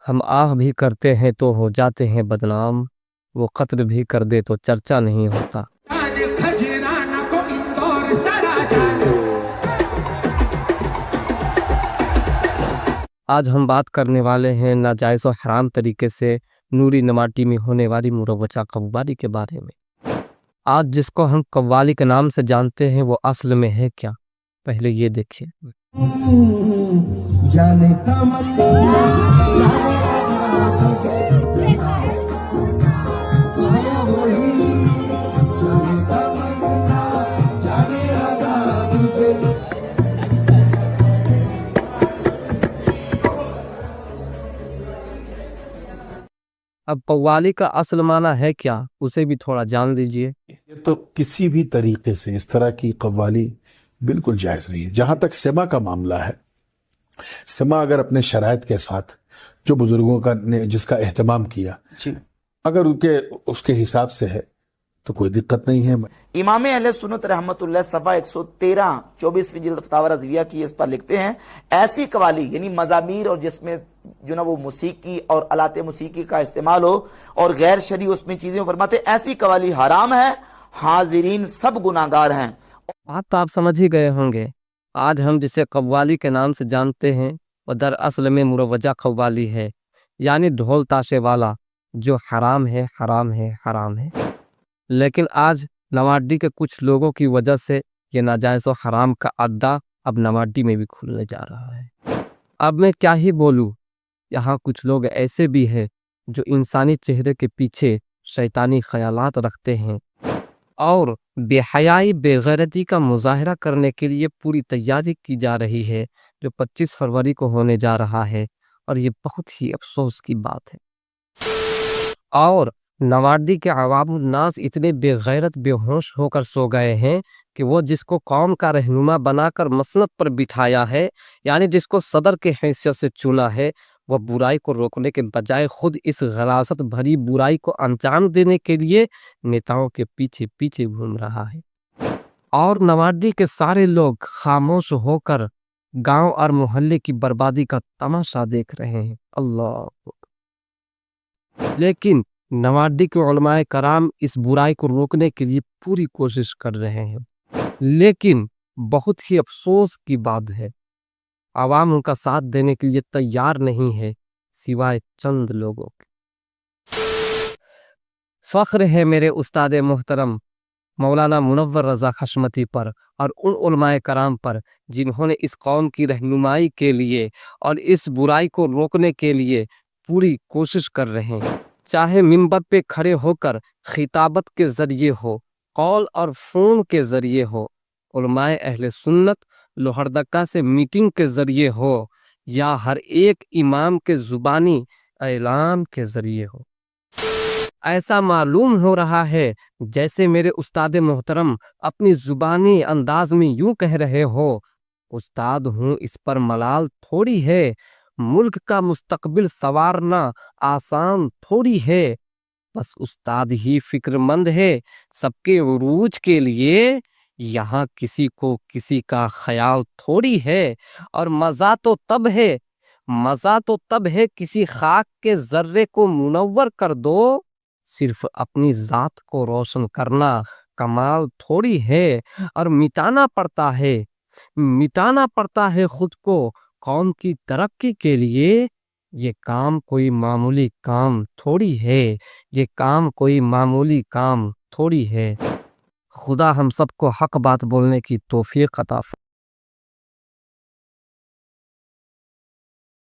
ہم آہ بھی کرتے ہیں تو ہو جاتے ہیں بدنام، وہ قتل بھی کر دے تو چرچا نہیں ہوتا۔ آج ہم بات کرنے والے ہیں ناجائز و حرام طریقے سے نوری نماٹی میں ہونے والی مروجہ قوالی کے بارے میں۔ آج جس کو ہم قوالی کے نام سے جانتے ہیں وہ اصل میں ہے کیا، پہلے یہ دیکھیے۔ اب قوالی کا اصل معنی ہے کیا، اسے بھی تھوڑا جان لیجئے۔ تو کسی بھی طریقے سے اس طرح کی قوالی بالکل جائز نہیں ہے۔ جہاں تک سما کا معاملہ ہے، سما اگر اپنے شرائط کے ساتھ جو بزرگوں کا نے جس کا اہتمام کیا، اگر اس کے حساب سے ہے تو کوئی دقت نہیں ہے۔ امام اہل سنت رحمت اللہ صفحہ 113 24ویں جلد فتاوی رضویہ کی اس پر لکھتے ہیں، ایسی قوالی یعنی مزامیر اور جس میں جو نا وہ موسیقی اور آلات موسیقی کا استعمال ہو اور غیر شرعی اس میں چیزیں، فرماتے ایسی قوالی حرام ہے، حاضرین سب گناہگار ہیں۔ بات تو آپ سمجھ ہی گئے ہوں گے۔ آج ہم جسے قوالی کے نام سے جانتے ہیں وہ دراصل میں مروجہ قوالی ہے، یعنی ڈھول تاشے والا، جو حرام ہے حرام ہے حرام ہے۔ لیکن آج نواڈی کے کچھ لوگوں کی وجہ سے یہ ناجائز و حرام کا اڈا اب نواڈی میں بھی کھلنے جا رہا ہے۔ اب میں کیا ہی بولوں، یہاں کچھ لوگ ایسے بھی ہیں جو انسانی چہرے کے پیچھے شیطانی خیالات رکھتے ہیں اور بے حیائی بے غیرتی کا مظاہرہ کرنے کے لیے پوری تیاری کی جا رہی ہے، جو 25 فروری کو ہونے جا رہا ہے، اور یہ بہت ہی افسوس کی بات ہے۔ اور نواڈی کے عوام الناس اتنے بے غیرت بے ہوش ہو کر سو گئے ہیں کہ وہ جس کو قوم کا رہنما بنا کر مسند پر بٹھایا ہے، یعنی جس کو صدر کے حیثیت سے چنا ہے، وہ برائی کو روکنے کے بجائے خود اس غلاظت بھری برائی کو انجام دینے کے لیے نیتاؤں کے پیچھے پیچھے گھوم رہا ہے۔ اور نواڈی کے سارے لوگ خاموش ہو کر گاؤں اور محلے کی بربادی کا تماشا دیکھ رہے ہیں۔ اللہ! لیکن نواڈی کے علماء کرام اس برائی کو روکنے کے لیے پوری کوشش کر رہے ہیں، لیکن بہت ہی افسوس کی بات ہے عوام ان کا ساتھ دینے کے لیے تیار نہیں ہے، سوائے چند لوگوں کے۔ فخر ہے میرے استاد محترم مولانا منور رضا حشمتی پر اور ان علماء کرام پر جنہوں نے اس قوم کی رہنمائی کے لیے اور اس برائی کو روکنے کے لیے پوری کوشش کر رہے ہیں، چاہے منبر پہ کھڑے ہو کر خطابت کے ذریعے ہو، قول اور فون کے ذریعے ہو، علماء اہل سنت لوہردکا سے میٹنگ کے ذریعے ہو، یا ہر ایک امام کے زبانی اعلان کے ذریعے ہو۔ ایسا معلوم ہو رہا ہے جیسے میرے استاد محترم اپنی زبانی انداز میں یوں کہہ رہے ہو، استاد ہوں اس پر ملال تھوڑی ہے، ملک کا مستقبل سنوارنا آسان تھوڑی ہے، بس استاد ہی فکر مند ہے سب کے عروج کے لیے، یہاں کسی کو کسی کا خیال تھوڑی ہے، اور مزہ تو تب ہے کسی خاک کے ذرے کو منور کر دو، صرف اپنی ذات کو روشن کرنا کمال تھوڑی ہے، اور مٹانا پڑتا ہے خود کو قوم کی ترقی کے لیے، یہ کام کوئی معمولی کام تھوڑی ہے، خدا ہم سب کو حق بات بولنے کی توفیق عطا فرمائے۔